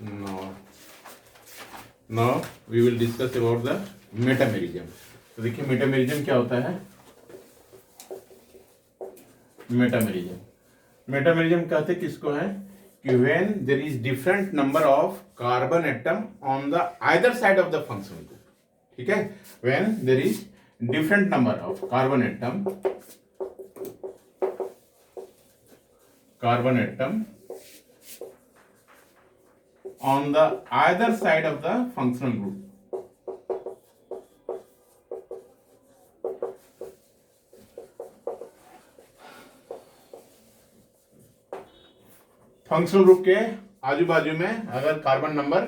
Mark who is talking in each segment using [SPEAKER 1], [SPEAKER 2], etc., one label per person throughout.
[SPEAKER 1] Now, now we will discuss about the metamerism. तो देखिए metamerism क्या होता है. मेटामेरिज्म कहते किसको है कि when there is different number of carbon atom on the either side of the functional group. ठीक है, when there is different number of carbon atom on the either side of the functional group. Functional group के आजू बाजू में अगर carbon number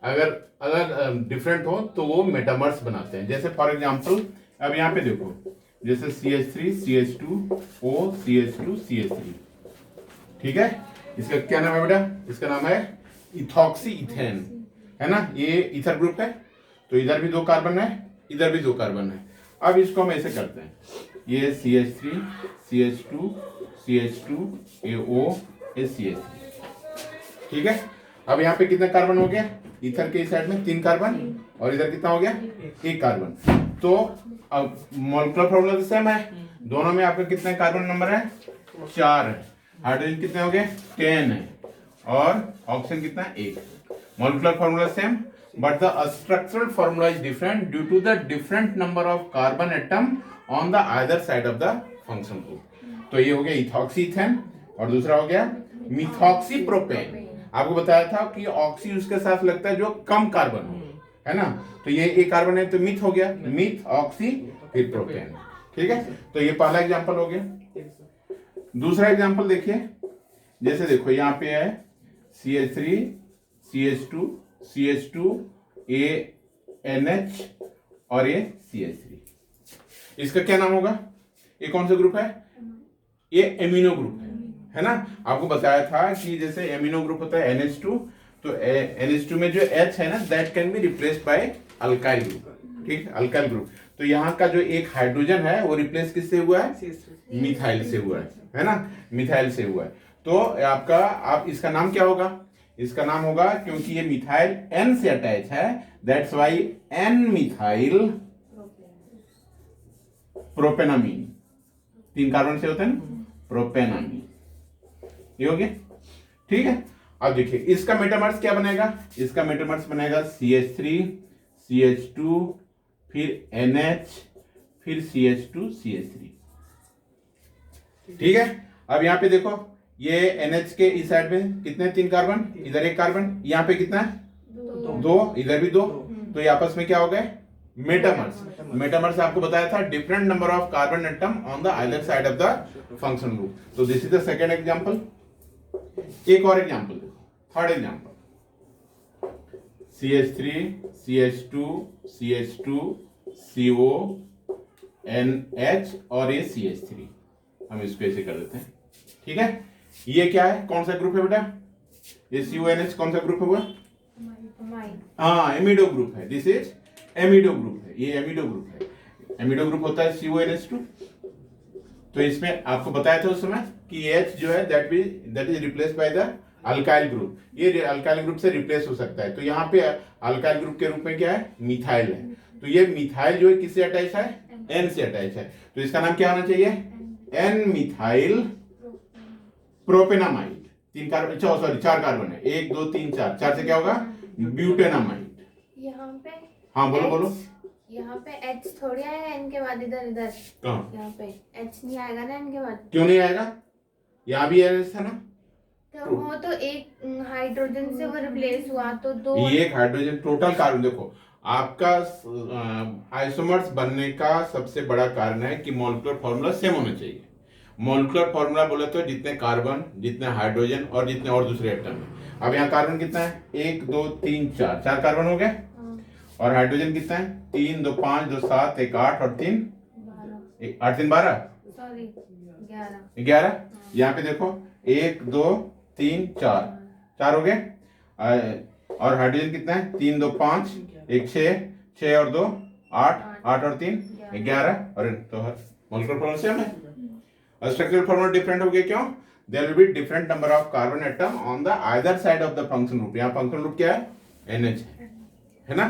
[SPEAKER 1] अगर different हो तो वो मेटामर्स बनाते हैं. जैसे फॉर एग्जांपल अब यहाँ पे देखो, जैसे CH3 CH2O CH2 CH3. ठीक है, इसका क्या नाम है बेटा? इसका नाम है इथॉक्सी इथेन, है ना. ये इथर ग्रुप है, तो इधर भी 2 कार्बन है, इधर भी 2 कार्बन है. अब इसको हम ऐसे करते हैं, ये CH3 CH2 CH2 AO CH3. ठीक है, अब यहाँ पे कितने कार्बन हो गया? इथर के इस साइड में 3 कार्बन और इधर कितना हो गया? 1 कार्बन. तो अब मॉलिक्यूलर फॉर्मूला तो सेम है, दोनों में आपका कितने कार्बन नंबर है? 4 है. हाइड्रोजन कितने हो गए? 10 है. और ऑक्सीजन कितना? 1. Molecular formula same, but the structural formula is different due to the different number of carbon atom on the either side of the functional group. तो ये हो गया इथॉक्सी इथेन और दूसरा हो गया मिथॉक्सी प्रोपेन. आपको बताया था कि ऑक्सी उसके साथ लगता है जो कम कार्बन हो, है ना. तो ये एक कार्बन है तो मिथ हो गया, मिथ ऑक्सी फिर प्रोपेन. ठीक है, तो ये पहला एग्जांपल हो गया. दूसरा एग्जांपल देखिए, जैसे देखो यहाँ पे है CH3 CH2 CH2 ANH और ये CH3. इसका क्या नाम होगा? ये कौन सा ग्रुप है? ये एमिनो ग्रुप है ना. आपको बताया था कि जैसे एमिनो ग्रुप होता है NH2, तो NH2 में जो H है ना, that can be replaced by alkyl group. ठीक, अल्काइल ग्रुप. तो यहाँ का जो एक हाइड्रोजन है वो रिप्लेस किससे हुआ है? मिथाइल से हुआ है ना, मिथाइल से हुआ है. तो आपका आप इसका नाम क्या होगा? इसका नाम होगा, क्योंकि ये मिथाइल N से अटैच है, that's why N methyl प्रोपेनामीन. 3 carbon से होते हैं ना, प्रोपेनामीन. ये हो गया. ठीक है, अब देखिए इसका मेटामर्स क्या बनेगा? इसका मेटामर्स बनेगा CH3 CH2 फिर NH फिर CH2 CH3. ठीक है, अब यहाँ पे देखो, ये NH के इस साइड में कितने? 3 कार्बन, इधर 1 कार्बन, यहाँ पे कितना है? 2, इधर भी 2. तो ये आपस में क्या हो गए? मेटामर्स. मेटामर्स आपको बताया था different number of carbon atom on the either side of the functional group. तो this is the second example. एक और एग्जांपल देखो, third example, CH3 CH2 CH2 CO NH और ये CH3. हम इसको ऐसे कर देते हैं. ठीक है, ये क्या है? कौन सा ग्रुप है बेटा? ये CONH कौन सा ग्रुप हुआ? हाँ, एमिडो ग्रुप है. दिस इज एमिडो ग्रुप है, ये एमिडो ग्रुप है. एमिडो ग्रुप होता है CONH2. तो इसमें आपको बताया था उस समय कि H जो है that is replaced by the alkyl group. ये अल्काइल ग्रुप से रिप्लेस हो सकता है. तो यहाँ पे अल्काइल ग्रुप के रूप में क्या है? मिथाइल है. तो ये मिथाइल जो है किससे अटैच है? N से अटैच है. तो इसका नाम क्या होना चाहिए? N methyl propanamide. 3 carbon, sorry 4 carbon है, 1 2 3 4. 4 से क्या होगा? ब्यूटेनामाइड.
[SPEAKER 2] यहाँ पे
[SPEAKER 1] हाँ बोलो.
[SPEAKER 2] यहाँ पे H थोड़ी आएगा N के बाद, इधर यहाँ पे H नहीं आएगा ना N के बाद.
[SPEAKER 1] क्यों नहीं आएगा? यहाँ भी H था ना.
[SPEAKER 2] तो वो तो एक हाइड्रोजन से वो रिप्लेस हुआ, तो 2
[SPEAKER 1] एक हाइड्रोजन टोटल कार्बन. देखो आपका आइसोमर्स बनने का सबसे बड़ा कारण है कि मॉलिक्यूलर फॉर्मूला सेम होना चाहिए. मॉलिक्यूलर फॉर्मूला बोले तो जितने कार्बन, जितने हाइड्रोजन और जितने और दूसरे एटम है. अब यहाँ कार्बन कितना है? 1 2 3 4. 4 कार्बन हो गए. और हाइड्रोजन कितना है? 3 2 5 2 7 1 8 और 3 8 3 12,
[SPEAKER 2] सॉरी
[SPEAKER 1] 11. यहाँ पे देखो 1 2 3 4. 4 हो गए. और हाइड्रोजन कितना है? 3 2 5 1 6 और 2 8 8 और 3 11. और तो मॉलिक्यूलर फॉर्मूला सेम है. स्ट्रक्चरल फॉर्मूला डिफरेंट हो गया. क्यों? There will be different number of carbon atom on the either side of the function group. यहाँ फंक्शन ग्रुप क्या है? NH है ना,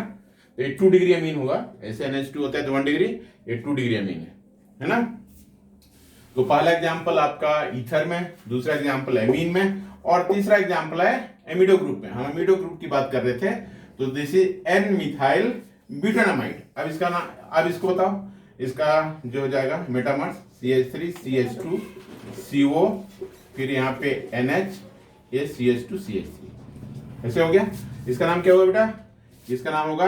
[SPEAKER 1] तो ये 2 डिग्री अमीन होगा। ऐसे NH2 होता है तो 1 डिग्री, ये 2 डिग्री अमीन है ना। तो पहला एग्जांपल आपका ईथर में, दूसरा एग्जांपल एमीन में, और तीसरा एग्जांपल है एमिडो ग्रुप में। हम एमिडो ग्रुप की बात कर रहे थे, तो दिस इज एन मिथाइल ब्यूटानामाइड। अब इसका नाम, अब इसको बताओ, इसका जो हो जाएगा मेटामर्स CH3 CH2 CO, फिर यहाँ पे NH, ये CH2 CH3, ऐसे हो गया। इसका नाम क्या होगा बेटा? इसका नाम होगा,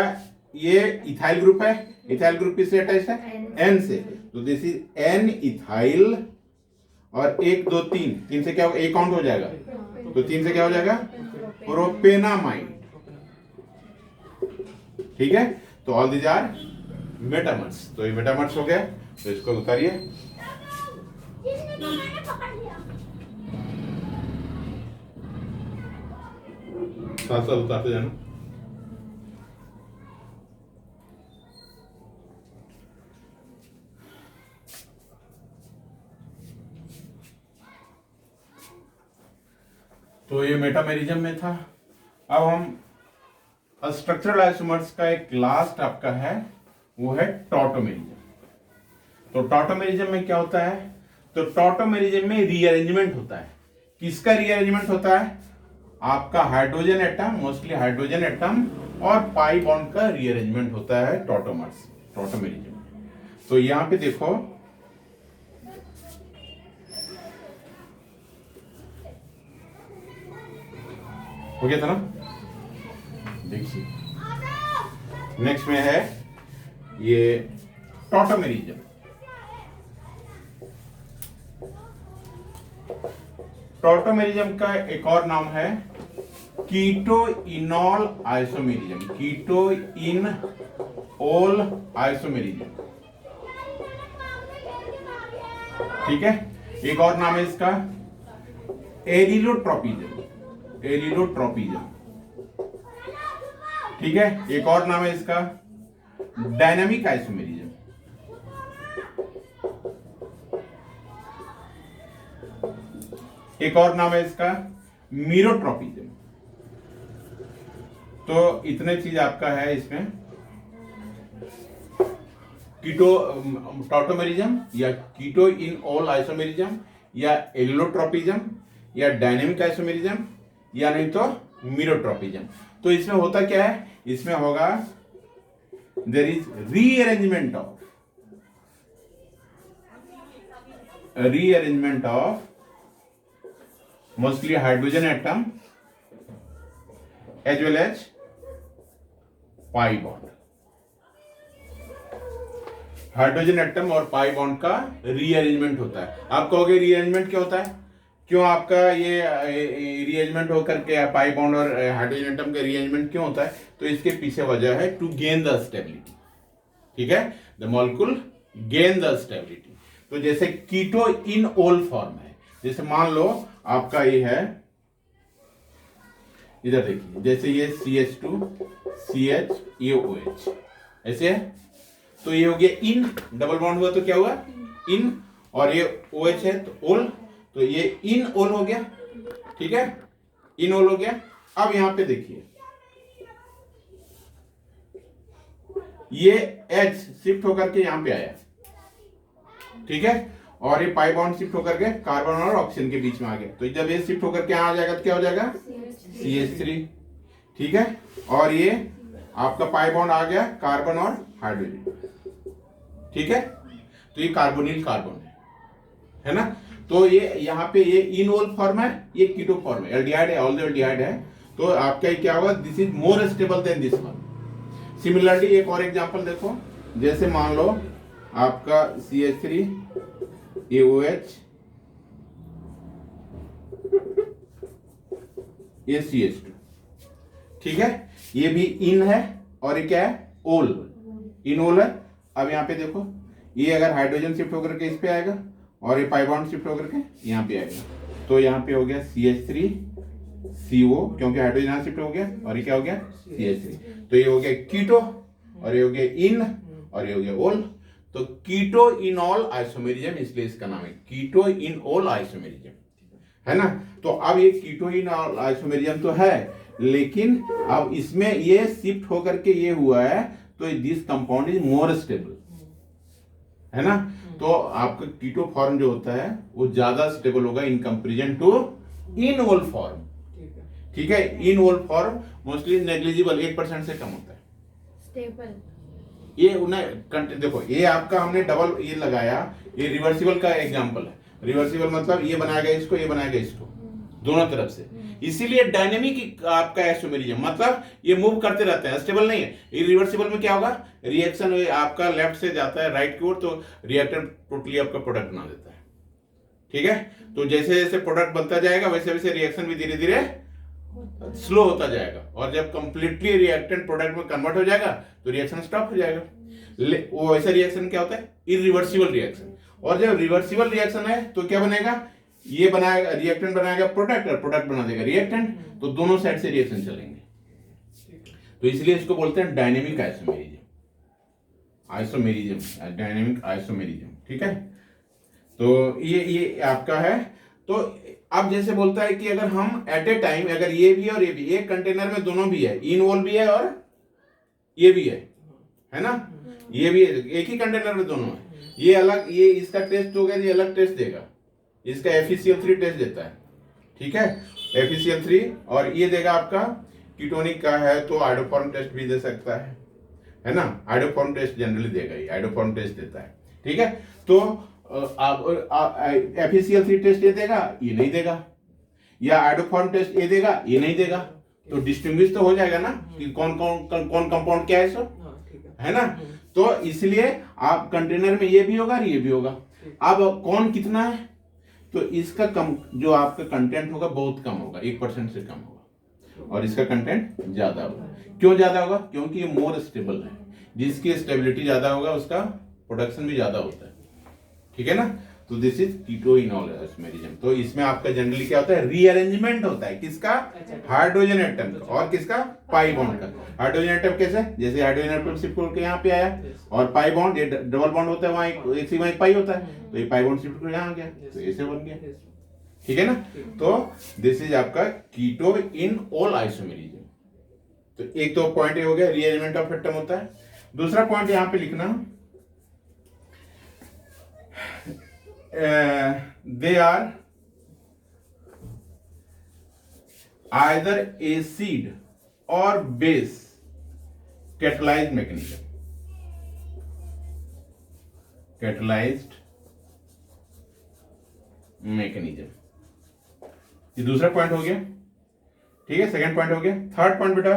[SPEAKER 1] ये इथाइल ग्रुप है। इथाइल ग्रुप किससे अटैच है? N से, तो दिस इज N इथाइल, और 1 2 3 से क्या होगा? एक काउंट हो जाएगा, तो 3 से क्या हो जाएगा? प्रोपेनामाइड। ठीक है, तो ऑल दीज आर मेटामर्स। तो ये मेटामर्स हो गया, तो इसको उतारिए। साथ साथ उतारते जाना। तो ये मेटामेरिज्म में था। अब हम स्ट्रक्चरल आइसोमर्स का एक लास्ट आपका है, वो है टॉटोमेरिज्म। तो टॉटोमेरिज्म में क्या होता है? तो टॉटोमेरिज्म में रीअरेंजमेंट होता है। किसका रीअरेंजमेंट होता है? आपका hydrogen atom, mostly hydrogen atom और पाई बॉन्ड का रीअरेंजमेंट होता है टॉटोमेरिज्म। तो यहां पे देखो, हो गया था ना? देखिए नेक्स्ट में है ये टॉटोमेरिज्म। टॉटोमेरिज्म का एक और नाम है कीटोइनॉल आइसोमेरिज्म। कीटोइनॉल आइसोमेरिज्म, ठीक है। एक और नाम है इसका एरिलोट्रोपिज्म। एरिलोट्रोपिज्म, ठीक है। एक और नाम है इसका डायनामिक आइसोमेरिज्म। एक और नाम है इसका मीरोट्रोपिज्म। तो इतने चीज आपका है इसमें, टॉटोमेरिज्म या कीटोइनॉल आइसोमेरिज्म या एलिलोट्रोपिज्म या डायनेमिक आइसोमेरिज्म या नहीं तो मीरोट्रोपिज्म। तो इसमें होता क्या है? इसमें होगा there is rearrangement of mostly hydrogen atom as well as pi bond. Hydrogen atom और पाई बॉन्ड का रीअरेंजमेंट होता है। आप कहोगे रीअरेंजमेंट क्या होता है? क्यों आपका ये रीअरेंजमेंट होकर के पाई बॉन्ड और हाइड्रोजन एटम का रीअरेंजमेंट क्यों होता है? तो इसके पीछे वजह है टू गेन द स्टेबिलिटी, ठीक है। The molecule gain the stability. तो जैसे कीटोइनॉल फॉर्म है, जैसे मान लो आपका ये है, इधर देखिए, जैसे ये CH2 CH ये OH ऐसे है, तो ये हो गया इन, डबल बॉन्ड हुआ तो क्या हुआ? इन, और ये OH है तो ओल, तो ये इन ओल हो गया, ठीक है, इन ओल हो गया। अब यहां पे देखिए, ये H शिफ्ट होकर के यहां पे आया, ठीक है, और ये पाई बॉन्ड शिफ्ट होकर के कार्बन और ऑक्सीजन के बीच में आ गया। तो जब ये शिफ्ट होकर के यहां आ जाएगा तो क्या हो जाएगा? CH3, ठीक है, और ये आपका पाई बॉन्ड आ गया कार्बन और हाइड्रोजन, ठीक है। तो ये कार्बोनिल कार्बन है ना। तो ये यहाँ पे ये इनोल फॉर्म है, ये कीटो फॉर्म है, एल्डिहाइड है, ऑल एल्डिहाइड है। तो आपका ये क्या होगा? This is more stable then this one. Similarly एक और एग्जांपल देखो, जैसे मान लो आपका CH3 AOH ये CH2, ठीक है, ये भी इन है और ये क्या है? ओल, इनोल है। अब यहाँ पे देखो, ये अगर हाइड्रोजन शिफ्ट होकर के इस पे आएगा और ये पाई बॉन्ड शिफ्ट होकर के यहाँ पे आएगा, तो यहाँ पे हो गया CH3 CO, क्योंकि हाइड्रोजन यहाँ शिफ्ट हो गया, और ये क्या हो गया? CH3। तो ये हो गया कीटो, और ये हो गया इन, और ये हो गया ओल। तो कीटोइनॉल आइसोमेरिज्म, इसलिए इसका नाम है कीटोइनॉल आइसोमेरिज्म। है ना। तो अब ये कीटोन और आइसोमेरिज्म तो है, लेकिन अब इसमें ये शिफ्ट होकर के ये हुआ है, तो this compound is more stable, है ना। तो आपका कीटो फॉर्म जो होता है वो ज्यादा स्टेबल होगा in comparison to enol form. ठीक है, इनोल फॉर्म मोस्टली नेग्लिजिबल, 1% से कम होता है
[SPEAKER 2] स्टेबल।
[SPEAKER 1] ये उन्हें देखो, ये आपका हमने डबल ये लगाया, ये रिवर्सिबल का एग्जांपल है। रिवर्सिबल मतलब ये बनाएगा इसको, ये बनाएगा इसको, दोनों तरफ से। इसीलिए डायनेमिक आपका आइसोमेरिज्म मतलब ये मूव करते रहते हैं, स्टेबल नहीं है। इरिवर्सिबल में क्या होगा, रिएक्शन आपका लेफ्ट से जाता है राइट की ओर, तो रिएक्टेंट टोटली आपका प्रोडक्ट बना देता है। ठीक है, तो जैसे जैसे प्रोडक्ट बनता जाएगा वैसे वैसे रिएक्शन भी धीरे धीरे स्लो होता जाएगा, और जब कंप्लीटली रिएक्टेंट प्रोडक्ट में कन्वर्ट हो जाएगा तो रिएक्शन स्टॉप हो जाएगा। वो ऐसा रिएक्शन क्या होता है, इरिवर्सिबल रिएक्शन। और जब रिवर्सिबल रिएक्शन है तो क्या बनेगा, ये बनाएगा रिएक्टेंट बनाएगा प्रोडक्ट, और प्रोडक्ट बना देगा रिएक्टेंट, तो दोनों साइड से रिएक्शन चलेंगे। तो इसलिए इसको बोलते हैं dynamic isomerism, isomerism, dynamic isomerism. ठीक है, तो ये आपका है। तो अब जैसे बोलता है कि अगर हम एट ए टाइम, अगर ये भी और ये भी, एक कंटेनर में दोनों भी है, इनवॉल भी है और ये भी है ना, ये भी है, एक ही कंटेनर में दोनों है। ये अलग, ये इसका टेस्ट होगा, ये अलग टेस्ट देगा, इसका FeCl3 टेस्ट देता है। ठीक है, FeCl3, और ये देगा आपका कीटोनिक का है तो आइडोफॉर्म टेस्ट भी दे सकता है ना। आइडोफॉर्म टेस्ट जनरली देगा, ये आइडोफॉर्म टेस्ट देता है। ठीक है, तो आप FeCl3 टेस्ट ये देगा, ये नहीं देगा, या आइडोफॉर्म टेस्ट ये देगा, ये नहीं देगा, तो डिस्टिंग्विश तो हो जाएगा ना कि कौन कंपाउंड क्या है सब, है ना। तो इसलिए आप कंटेनर में ये भी होगा और ये भी होगा। अब कौन कितना है, तो इसका कम, जो आपका कंटेंट होगा बहुत कम होगा, 1% से कम होगा, और इसका कंटेंट ज्यादा होगा। क्यों ज्यादा होगा, क्योंकि ये मोर स्टेबल है, जिसकी स्टेबिलिटी ज्यादा होगा उसका प्रोडक्शन भी ज्यादा होता है। ठीक है ना, तो दिस इज कीटोइनोल आइसोमेरिज्म। तो इसमें आपका जनरली क्या होता है, रीअरेंजमेंट होता है, किसका, हाइड्रोजन एटम का, और किसका, पाई बॉन्ड का। हाइड्रोजन एटम कैसे, जैसे हाइड्रोजन एटम शिफ्ट होकर यहाँ पे आया, और पाई बॉन्ड, ये डबल बॉन्ड होता है, वहां एक सिग्मा एक पाई होता है, तो ये पाई बॉन्ड शिफ्ट होकर यहाँ आ गया, तो ऐसे बन गया। ठीक है ना, तो दिस इज आपका कीटोइनोल आइसोमेरिज्म। तो एक तो पॉइंट ये हो गया, रीअरेंजमेंट ऑफ एटम होता है। दूसरा पॉइंट यहाँ पे लिखना, they are either acid or base catalyzed mechanism, catalyzed mechanism। ये दूसरा पॉइंट हो गया। ठीक है, सेकंड पॉइंट हो गया। थर्ड पॉइंट बेटा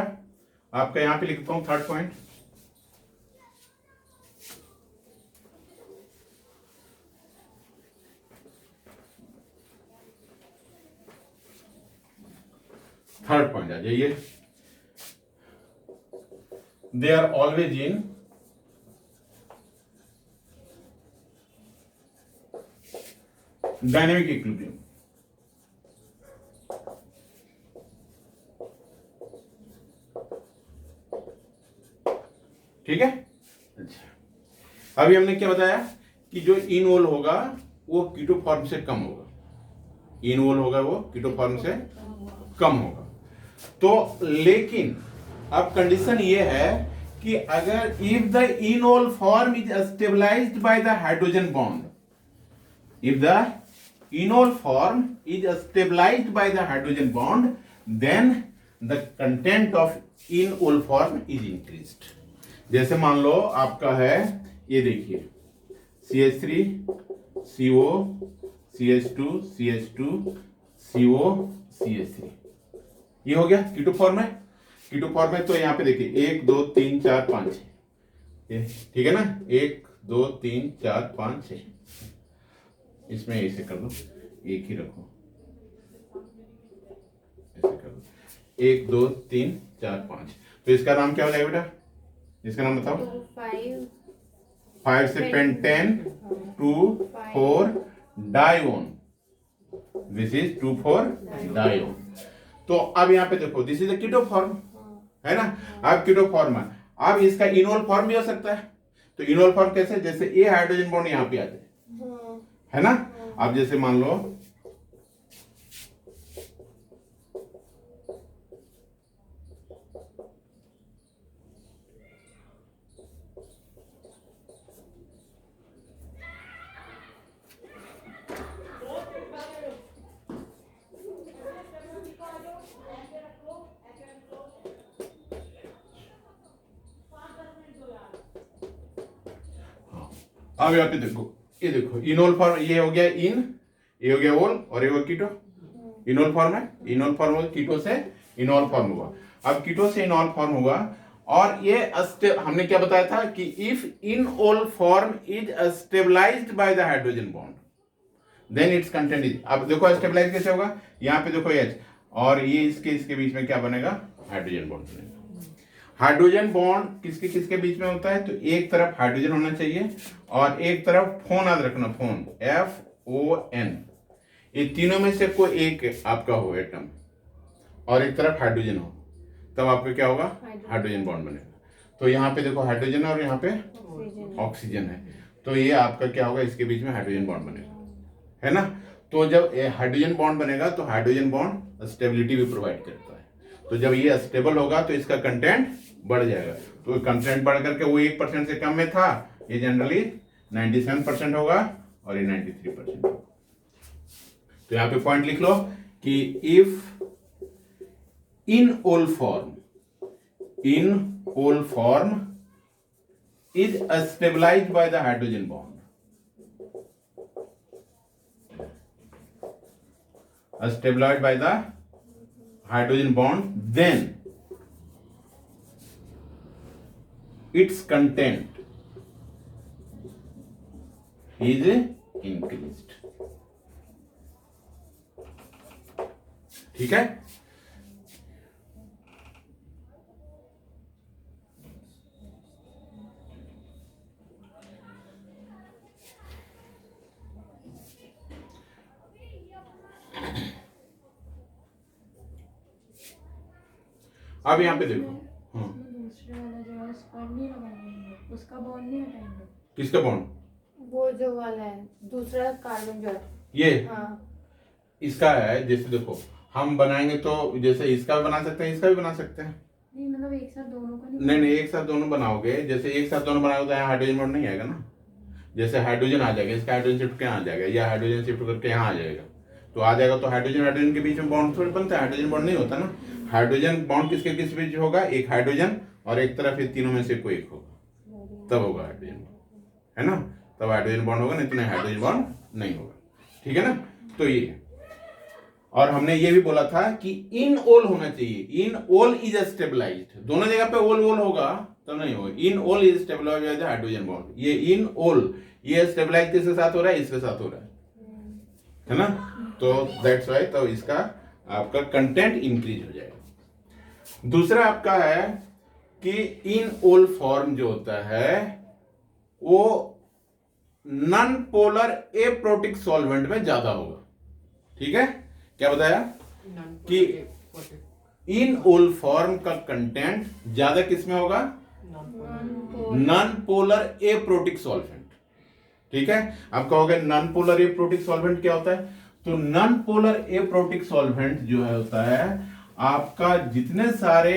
[SPEAKER 1] आपका यहां पे लिखता हूं, थर्ड पॉइंट, थर्ड पॉइंट आ जाइए, they are always in dynamic equilibrium. ठीक है, अच्छा, अभी हमने क्या बताया कि जो इनवोल होगा वो कीटो फॉर्म से कम होगा, इनवोल होगा वो कीटो फॉर्म से कम होगा। तो लेकिन अब कंडीशन ये है कि अगर if the enol form is stabilized by the hydrogen bond, if the enol form is stabilized by the hydrogen bond, then the content of enol form is increased. जैसे मान लो आपका है, ये देखिए CH3 CO CH2 CH2 CO CH3, ये हो गया कीटो form है। कीटो फॉर्म है तो यहाँ पे देखिए 1 2 3 4 5 6, ठीक है ना, 1 2 3 4 5 6, इसमें ऐसे कर दो, एक ही रखो, ऐसे कर दो, 1 2 3 4 5। तो इसका नाम क्या हो जाएगा बेटा, इसका नाम बताओ। 5 से पेंटेन 2 4 डायोन, दिस इज 2 4 डायोन। तो अब यहाँ पे देखो, दिस इज कीटो फॉर्म, है ना। अब कीटो फॉर्म है, अब इसका इनोल फॉर्म भी हो सकता है। तो इनोल फॉर्म कैसे, जैसे ये हाइड्रोजन बॉन्ड यहाँ पे आ जाए, है ना। अब जैसे मान लो अब यहाँ पे देखो, ये देखो इनोल फॉर्म, ये हो गया इन, ये हो गया ओल और ये हो कीटो। इनोल फॉर्म है, इनोल फॉर्म हुआ, कीटो से इनोल फॉर्म हुआ। अब कीटो से इनोल फॉर्म हुआ और ये हमने क्या बताया था कि if enol form is stabilized by the hydrogen bond then its content is. अब देखो स्टेबलाइज कैसे होगा, यहाँ पे देखो H और ये इसके बीच में क्या बनेगा, हाइड्रोजन बॉन्ड बनेगा। हाइड्रोजन बॉन्ड किसके किसके बीच में होता है, तो एक तरफ हाइड्रोजन होना चाहिए और एक तरफ फोन याद रखना, फोन FON, ये तीनों में से कोई एक आपका हो एटम और एक तरफ हाइड्रोजन हो, तब आपका क्या होगा, हाइड्रोजन बॉन्ड बनेगा। तो यहाँ पे देखो हाइड्रोजन है और यहाँ पे ऑक्सीजन है, तो ये आपका क्या होगा, इसके बीच में हाइड्रोजन बॉन्ड बनेगा, है ना। तो जब हाइड्रोजन बॉन्ड बनेगा तो हाइड्रोजन बॉन्ड स्टेबिलिटी भी प्रोवाइड करता है। तो जब ये स्टेबल होगा तो इसका कंटेंट बढ़ जाएगा, तो कंटेंट बढ़ करके वो 1% से कम में था, ये जनरली 97% होगा और ये 93% होगा। तो यहाँ पे पॉइंट लिख लो कि if enol form is stabilized by the hydrogen bond, stabilized by the hydrogen bond, then its content is increased। ठीक है। अब यहाँ पे देखो,
[SPEAKER 3] दूसरे वाला जो है उसका नहीं लगाएंगे, उसका बॉन्ड नहीं हटाएंगे।
[SPEAKER 1] किसका बॉन्ड,
[SPEAKER 2] वो जो वाला है दूसरा कार्बन जो है,
[SPEAKER 1] ये
[SPEAKER 2] हाँ
[SPEAKER 1] इसका है। जैसे देखो हम बनाएंगे तो जैसे इसका भी बना सकते हैं, इसका भी बना सकते हैं।
[SPEAKER 3] नहीं मतलब एक साथ दोनों का
[SPEAKER 1] नहीं नहीं, एक साथ दोनों बनाओगे, जैसे एक साथ दोनों बनाओगे तो यहाँ हाइड्रोजन बॉन्ड नहीं आएगा ना। जैसे हाइड्रोजन आ जाएगा, इसका हाइड्रोजन शिफ्ट यहाँ आ जाएगा, या हाइड्रोजन शिफ्ट करके यहाँ आ जाएगा, तो आ जाएगा। तो हाइड्रोजन हाइड्रोजन के बीच में बॉन्ड थोड़ी बनता है, हाइड्रोजन बॉन्ड नहीं होता ना। हाइड्रोजन बॉन्ड किसके किस बीच होगा, एक हाइड्रोजन और एक तरफ ये तीनों में से कोई एक होगा, तब होगा हाइड्रोजन बॉन्ड, है ना। तब हाइड्रोजन बॉन्ड होगा, नहीं तो नहीं हाइड्रोजन बॉन्ड नहीं होगा। ठीक है ना। तो ये, और हमने ये भी बोला था कि इन ओल होना चाहिए, इन ओल इज स्टेबलाइज्ड। दोनों जगह पे ओल ओल होगा तब नहीं होगा। Enol is stabilized by the hydrogen bond. ये इन ओल, ये स्टेबलाइज किसके साथ हो रहा है, इसके साथ हो रहा है ना। तो दैट्स वाई, तो इसका आपका कंटेंट इंक्रीज हो जाएगा। दूसरा आपका है कि इन ओल फॉर्म जो होता है वो नॉन पोलर एप्रोटिक सॉल्वेंट में ज्यादा होगा। ठीक है, क्या बताया कि इन ओल फॉर्म का कंटेंट ज्यादा किस में होगा, नॉन पोलर एप्रोटिक सॉल्वेंट। ठीक है, अब कहोगे नॉन पोलर एप्रोटिक सॉल्वेंट क्या होता है, तो नॉन पोलर एप्रोटिक सॉल्वेंट जो है होता है आपका जितने सारे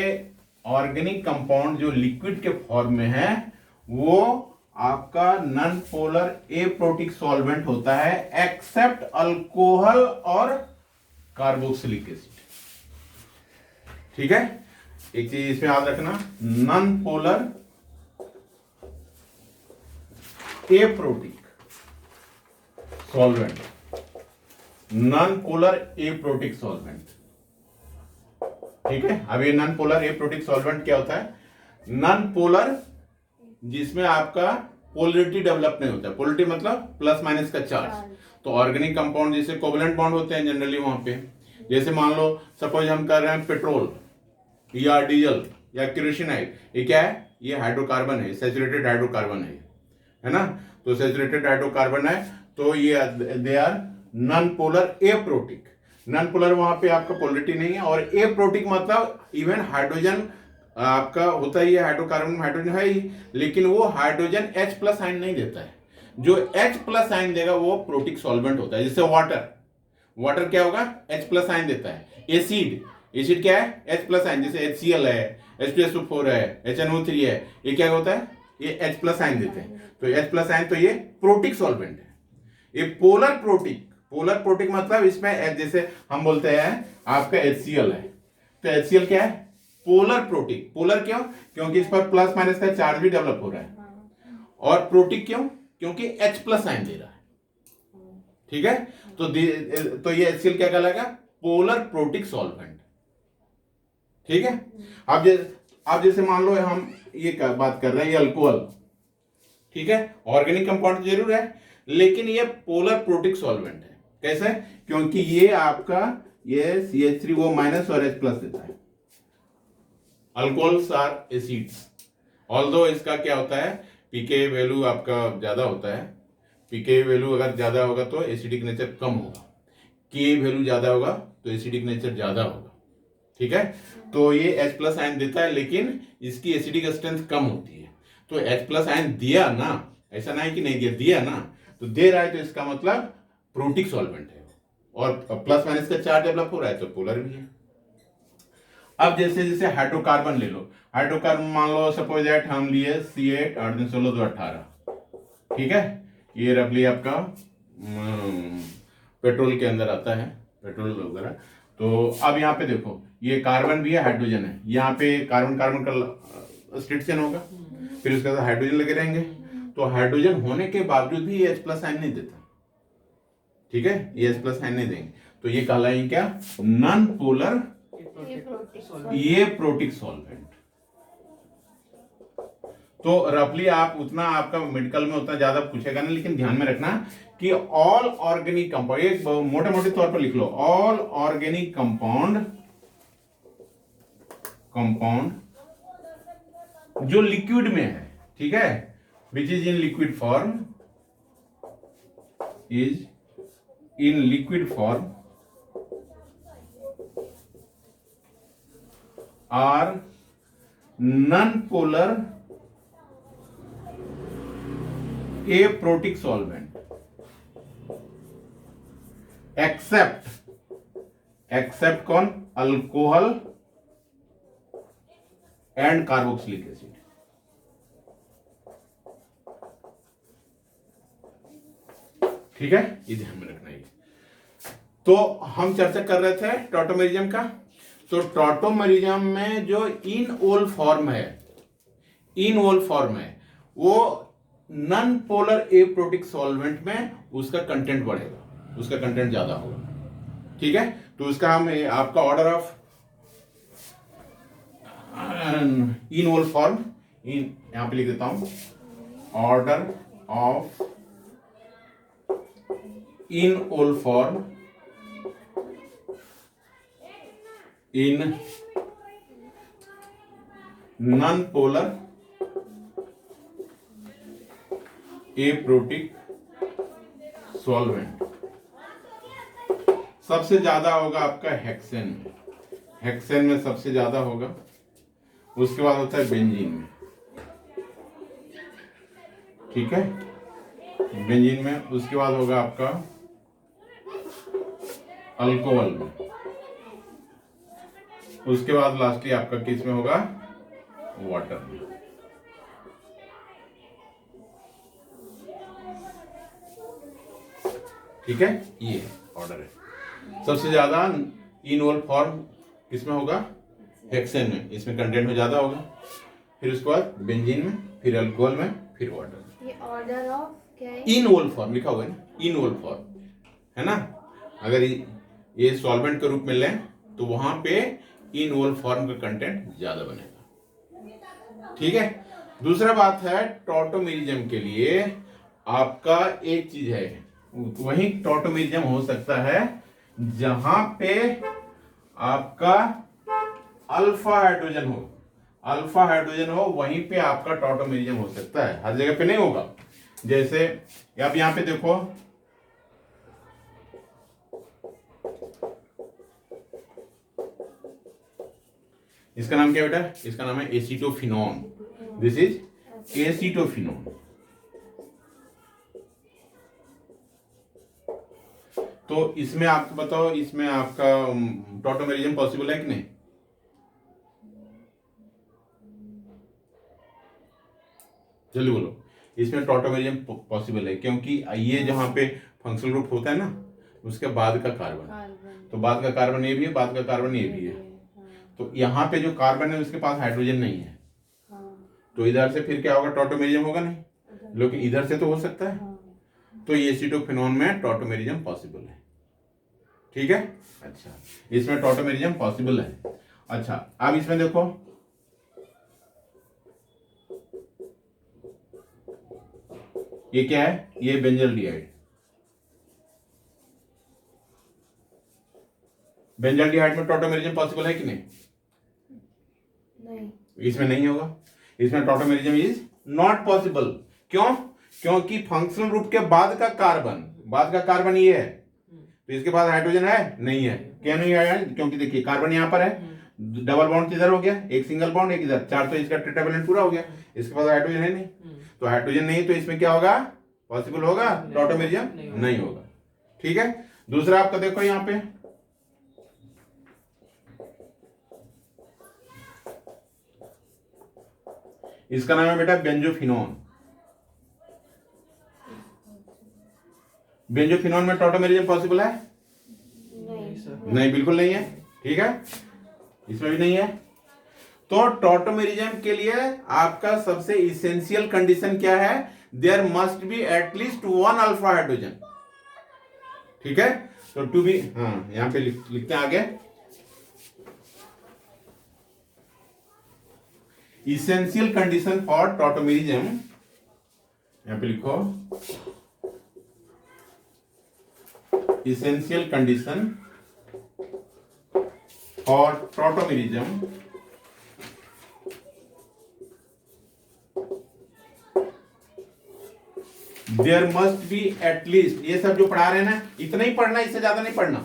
[SPEAKER 1] ऑर्गेनिक कंपाउंड जो लिक्विड के फॉर्म में है वो आपका नॉन पोलर एप्रोटिक सॉल्वेंट होता है, एक्सेप्ट अल्कोहल और कार्बोक्सिलिक एसिड। ठीक है, एक चीज इसमें याद रखना, non polar aprotic solvent, non polar aprotic solvent. ठीक है, अब ये नॉन पोलर एप्रोटिक सॉल्वेंट क्या होता है, नॉन पोलर जिसमें आपका पोलरिटी डेवलप नहीं होता है। पोलरिटी मतलब प्लस माइनस का चार्ज। तो ऑर्गेनिक कंपाउंड जैसे कोवलेंट बॉन्ड होते हैं जनरली वहां पे, जैसे मान लो सपोज हम कर रहे हैं पेट्रोल या डीजल या केरोसिनाइड, ये क्या है, ये हाइड्रोकार्बन है, सैचुरेटेड हाइड्रोकार्बन है ना। तो सैचुरेटेड हाइड्रोकार्बन है तो ये they are non polar aprotic. Non polar वहां पे आपका पोलरिटी नहीं है, और एप्रोटिक मतलब इवन हाइड्रोजन आपका होता ही है, हाइड्रोकार्बन में हाइड्रोजन है ही, लेकिन वो हाइड्रोजन H प्लस आयन नहीं देता है। जो H प्लस आयन देगा वो प्रोटिक सॉल्वेंट होता है। जैसे वाटर क्या होगा, H प्लस आयन देता है। एसिड क्या है, H प्लस आयन, जैसे HCl है, H2SO4 है, HNO3 है, ये क्या होता है, ये H प्लस आयन देते हैं। तो H प्लस आयन तो ये प्रोटिक सॉल्वेंट है। ये पोलर प्रोटिक मतलब इसमें जैसे हम बोलते हैं आपका HCl है, तो HCl क्या है, पोलर प्रोटिक। पोलर क्यों, क्योंकि इस पर प्लस माइनस का चार्ज भी डेवलप हो रहा है। और प्रोटिक क्यों, क्योंकि H प्लस आयन दे रहा है। ठीक है, तो ये HCl क्या कहलाएगा? Polar protic solvent. ठीक है, अब जैसे मान लो हम ये बात कर रहे हैं, ये अल्कोहल, ठीक है, ऑर्गेनिक कंपाउंड जरूर है लेकिन ये पोलर प्रोटिक सॉल्वेंट है। कैसे? क्योंकि ये आपका ये CH3O माइनस और H प्लस देता है। अल्कोहल्स आर एसिड्स, ऑल्दो इसका क्या होता है, पीके वैल्यू आपका ज्यादा होता है। पीके वैल्यू अगर ज्यादा होगा तो एसिडिक नेचर कम होगा, के वैल्यू ज्यादा होगा तो एसिडिक नेचर ज्यादा होगा। ठीक है, तो ये H प्लस आयन देता है लेकिन इसकी एसिडिक स्ट्रेंथ कम होती है। तो H प्लस आयन दिया ना, ऐसा नहीं कि नहीं दिया, दिया ना, तो दे रहा है तो इसका मतलब प्रोटिक सॉल्वेंट है और प्लस माइनस का चार्ज डेवलप हो रहा है तो पोलर भी है। अब जैसे जैसे हाइड्रोकार्बन ले लो, हाइड्रोकार्बन मान लो सपोज दैट हम लिए C8 8 3 16 2 18, ठीक है, ये रफली आपका पेट्रोल के अंदर आता है, पेट्रोल वगैरह। तो अब यहाँ पे देखो ये कार्बन भी है, हाइड्रोजन है, यहाँ पे कार्बन कार्बन का स्टेट चेंज होगा, फिर उसके साथ हाइड्रोजन लगे रहेंगे। तो हाइड्रोजन होने के बावजूद भी ये H प्लस आयन नहीं देता। ठीक है, ये H प्लस आयन नहीं देंगे तो ये कहलाएंगे क्या? नॉन पोलर ये प्रोटिक सॉल्वेंट। तो रफली आप उतना, आपका मेडिकल में उतना ज्यादा पूछेगा नहीं, लेकिन ध्यान में रखना कि ऑल ऑर्गेनिक कंपाउंड, एक मोटे मोटे तौर पर लिख लो, ऑल ऑर्गेनिक कंपाउंड जो लिक्विड में है, ठीक है, which is in liquid form, is in liquid form are non polar aprotic solvent except कौन? Alcohol and carboxylic acid. ठीक है, ये ध्यान में रखना है। तो हम चर्चा कर रहे थे टॉटोमेरिज्म का। तो टॉटोमेरिज्म में जो इनओल फॉर्म है वो non polar aprotic solvent में उसका कंटेंट बढ़ेगा, उसका कंटेंट ज्यादा होगा। ठीक है, तो उसका हम आपका ऑर्डर ऑफ इनओल फॉर्म, यहां पे लिख देता हूं, order of enol form in non polar aprotic solvent. सबसे ज्यादा होगा आपका हेक्सेन में सबसे ज्यादा होगा, उसके बाद होता है बेंजीन में। ठीक है, बेंजीन में, उसके बाद होगा आपका अल्कोहल में, उसके बाद लास्टली आपका किस में होगा? वाटर में। ठीक है, ये ऑर्डर है। सबसे ज्यादा इनओल फॉर्म किसमें होगा? हेक्सेन में, इसमें कंटेंट में ज्यादा होगा, फिर उसके बाद बेंजीन में, फिर अल्कोहल में, फिर वाटर में।
[SPEAKER 2] ये ऑर्डर ऑफ क्या है?
[SPEAKER 1] इनओल फॉर्म लिखा हुआ है ना, इनओल फॉर्म है ना। अगर ये सॉल्वेंट के रूप में लें तो वहां पे इनओल फॉर्म का कंटेंट ज्यादा बनेगा। ठीक है, दूसरा बात है टॉटोमेरिज्म के लिए आपका एक चीज है, वही टॉटोमेरिज्म हो सकता है जहां पे आपका अल्फा हाइड्रोजन हो, वहीं पे आपका टॉटोमेरिज्म हो सकता है, हर जगह पे नहीं होगा। जैसे आप यहां पे देखो, इसका नाम क्या बेटा? इसका नाम है एसीटोफिनोन। This is acetophenone. तो इसमें आपको बताओ, इसमें आपका टॉटोमेरिज्म पॉसिबल है कि नहीं? जल्दी बोलो, इसमें टॉटोमेरिज्म पॉसिबल है क्योंकि ये जहां पे फंक्शनल ग्रुप होता है ना, उसके बाद का कार्बन, तो बाद का कार्बन ये भी है, बाद का कार्बन ये भी है। तो यहाँ पे जो कार्बन है उसके पास हाइड्रोजन नहीं है, तो इधर से फिर क्या होगा? टॉटोमेरिज्म होगा नहीं। लेकिन इधर से तो हो सकता है,
[SPEAKER 3] हाँ
[SPEAKER 1] तो ये एसिटोफिनोन में टॉटोमेरिज्म पॉसिबल है। ठीक है, अच्छा, इसमें टॉटोमेरिज्म पॉसिबल है। अच्छा, अब इसमें देखो, ये क्या है, ये बेंजल्डिहाइड। बेंजल्डिहाइड में टॉटोमेरिज्म पॉसिबल है कि नहीं?
[SPEAKER 2] नहीं।
[SPEAKER 1] इसमें नहीं होगा, इसमें टॉटोमेरिज्म इज नॉट पॉसिबल। क्यों? क्योंकि फंक्शनल ग्रुप के बाद का कार्बन ये है, तो इसके पास हाइड्रोजन है नहीं है। क्या नहीं है? क्योंकि देखिए कार्बन यहाँ पर है, डबल बॉन्ड किधर हो गया, एक सिंगल बॉन्ड एक इधर, 4 तो इसका टेट्रावैलेंट पूरा हो गया। इसके पास हाइड्रोजन है नहीं, तो हाइड्रोजन नहीं, तो इसमें क्या होगा, पॉसिबल होगा टॉटोमेरिज्म नहीं होगा। ठीक है, दूसरा आपका देखो यहाँ पे, इसका नाम है बेटा बेंजोफिनोन। बेंजोफिनोन में टॉटोमेरिज्म पॉसिबल है?
[SPEAKER 2] नहीं।
[SPEAKER 1] नहीं, बिल्कुल नहीं है। ठीक है, इसमें भी नहीं है। तो टॉटोमेरिज्म के लिए आपका सबसे इसेंशियल कंडीशन क्या है, there must be at least 1 alpha hydrogen. ठीक है, तो टू बी, हाँ यहां पे लिखते हैं आगे, इसेंशियल कंडीशन फॉर टॉटोमेरिज्म, यहां पे लिखो, essential condition for tautomerism there must be at least, ये सब जो पढ़ा रहे हैं ना, इतना ही पढ़ना, इससे ज्यादा नहीं पढ़ना।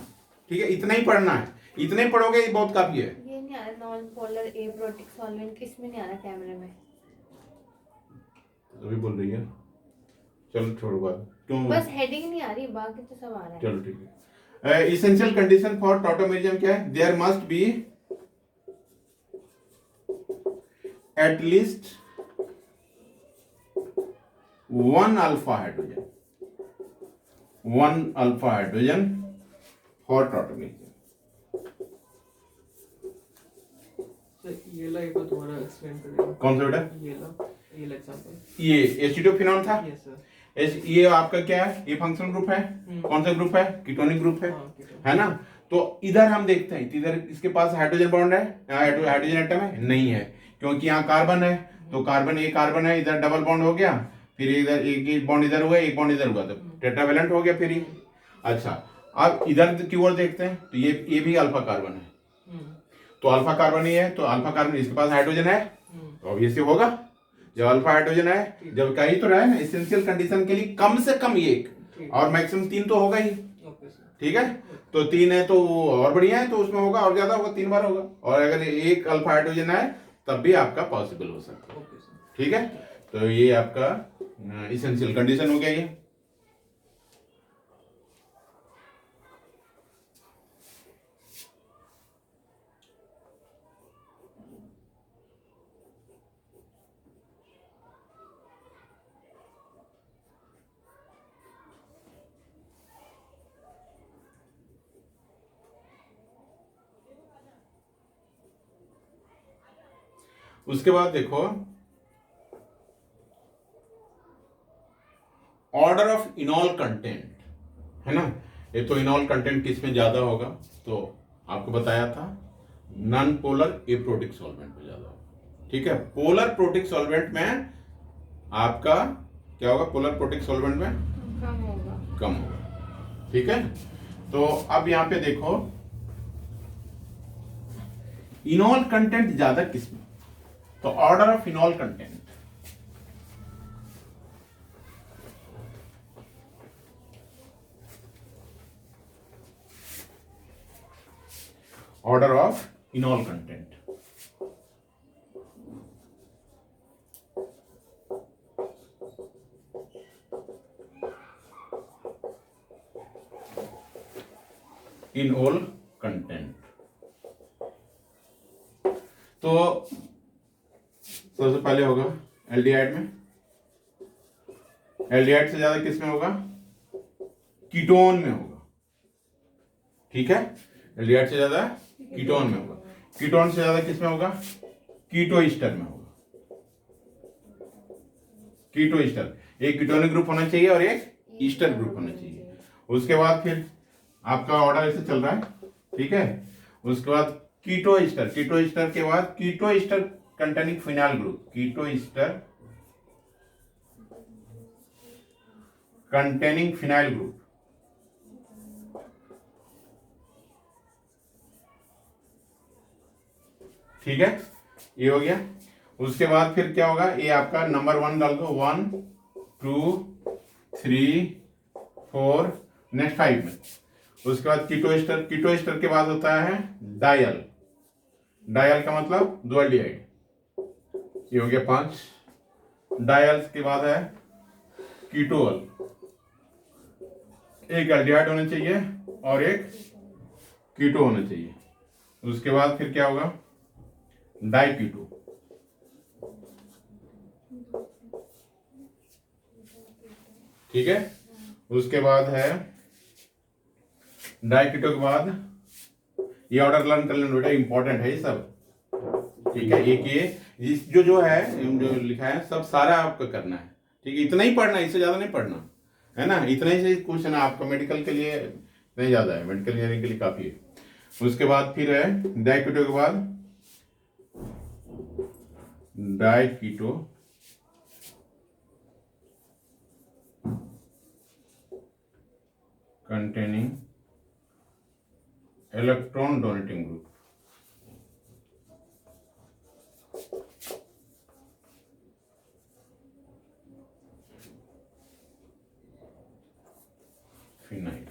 [SPEAKER 1] ठीक है, इतना ही पढ़ना है, इतना ही पढ़ोगे ये बहुत काफी है।
[SPEAKER 2] ये नहीं आ रहा नॉन पोलर एब्रोटिक सॉल्वेंट, इसमें नहीं आ रहा कैमरे में।
[SPEAKER 1] अभी बोल रही है, चलो छोड़ो बात, क्यों,
[SPEAKER 2] बस हेडिंग नहीं आ रही, बाकी तो सब आ रहा है।
[SPEAKER 1] चलो ठीक है। इसेंशियल कंडीशन फॉर टॉटोमेरिज्म क्या है, there must be at least 1 alpha hydrogen, 1 alpha hydrogen for tautomerism.
[SPEAKER 4] ये ला एक बार दोबारा एक्सप्लेन करेगा।
[SPEAKER 1] कौन सा बेटा?
[SPEAKER 4] ये ला एग्जांपल,
[SPEAKER 1] ये एसिटोफिनॉन था।
[SPEAKER 4] Yes sir.
[SPEAKER 1] ये आपका क्या है, ये फंक्शनल ग्रुप है। कौन सा ग्रुप है? कीटोनिक ग्रुप है, है ना। तो इधर हम देखते हैं, इधर इसके पास हाइड्रोजन बॉन्ड है, हाइड्रोजन एटम है नहीं है, क्योंकि यहाँ कार्बन है, तो कार्बन है, इधर डबल बॉन्ड हो गया, फिर इधर एक बॉन्ड इधर हुआ, एक बॉन्ड इधर हुआ, तो टेट्रावैलेंट हो गया फिर ये। अच्छा, अब इधर की ओर देखते हैं, तो ये भी अल्फा कार्बन है, तो अल्फा कार्बन ही है, तो अल्फा कार्बन इसके पास हाइड्रोजन है, तो ऑब्वियसली होगा। जब अल्फा हाइड्रोजन है, जब कहीं तो रहा है ना, एसेंशियल कंडीशन के लिए कम से कम एक और मैक्सिमम 3 तो होगा ही। ठीक है, तो 3 है तो और बढ़िया है, तो उसमें होगा और ज्यादा होगा, 3 बार होगा, और अगर एक अल्फा हाइड्रोजन है तब भी आपका पॉसिबल हो सकता है। ठीक है, तो ये आपका इसेंशियल कंडीशन हो गया ये। उसके बाद देखो, ऑर्डर ऑफ इनॉल कंटेंट, है ना। ये तो इनॉल कंटेंट किसमें ज्यादा होगा, तो आपको बताया था नॉन पोलर एप्रोटिक सॉल्वेंट में ज्यादा होगा। ठीक है, पोलर प्रोटिक सॉल्वेंट में आपका क्या होगा, पोलर प्रोटिक सॉल्वेंट में कम होगा। ठीक है, तो अब यहां पे देखो, इनॉल कंटेंट ज्यादा किसमें, तो order of इनॉल content, order of इनॉल content, इनॉल content. तो सबसे पहले होगा एल्डिहाइड में, एल्डिहाइड से ज्यादा किस में होगा, कीटोन में होगा। ठीक है, एल्डिहाइड से ज्यादा कीटोन में होगा, कीटोन से ज्यादा किस में होगा, कीटो ईस्टर में होगा, कीटो ईस्टर, एक कीटोनिक ग्रुप होना चाहिए और एक ईस्टर ग्रुप होना चाहिए। उसके बाद फिर आपका ऑर्डर ऐसे चल रहा है, ठीक है। उसके बाद कीटो ईस्टर, कीटो ईस्टर के बाद कीटो ईस्टर कंटेनिंग फिनाइल ग्रुप, कीटो ईस्टर कंटेनिंग फिनाइल ग्रुप, ठीक है, ये हो गया। उसके बाद फिर क्या होगा, ये आपका नंबर 1 डाल दो, 1 2 3 4 नेक्स्ट 5 में। उसके बाद कीटो ईस्टर, कीटो ईस्टर के बाद होता है डायल, डायल का मतलब दो एल्डिहाइड, ये हो गया 5। डायल्स के बाद है कीटोल, एक एल्डिहाइड होना चाहिए और एक कीटो होना चाहिए। उसके बाद फिर क्या होगा, डाइकीटो, ठीक है। उसके बाद है डाइकीटो के बाद, ये ऑर्डर लर्न कर लेना बेटा, इंपॉर्टेंट है ये सब, ठीक है। एक ये इस जो है जो लिखा है सब सारा आपको करना है, ठीक है। इतना ही पढ़ना है, इससे ज्यादा नहीं पढ़ना है ना, इतना ही से क्वेश्चन है आपका मेडिकल के लिए, नहीं ज्यादा है, मेडिकल इंजीनियरिंग के लिए काफी है। उसके बाद फिर है डाइकीटो के बाद diketo containing electron donating group, phenyl.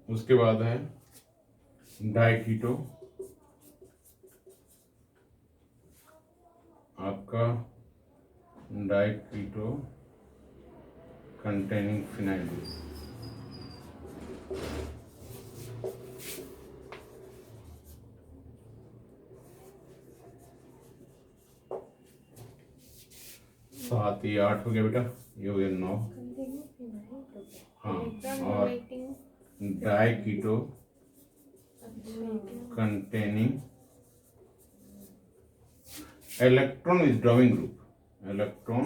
[SPEAKER 1] उसके बाद है डाइकीटो आपका डाइकीटो कंटेनिंग फिनाइल ग्रुप, सात, ये 8 हो गया बेटा, ये हो गया 9। हाँ, और diketo containing electron withdrawing group, electron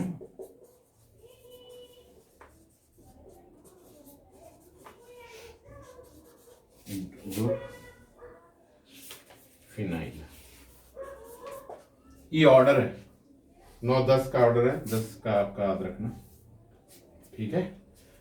[SPEAKER 1] group phenyl. ये ऑर्डर है, 9 10 का ऑर्डर है, 10 का आपका याद रखना, ठीक है।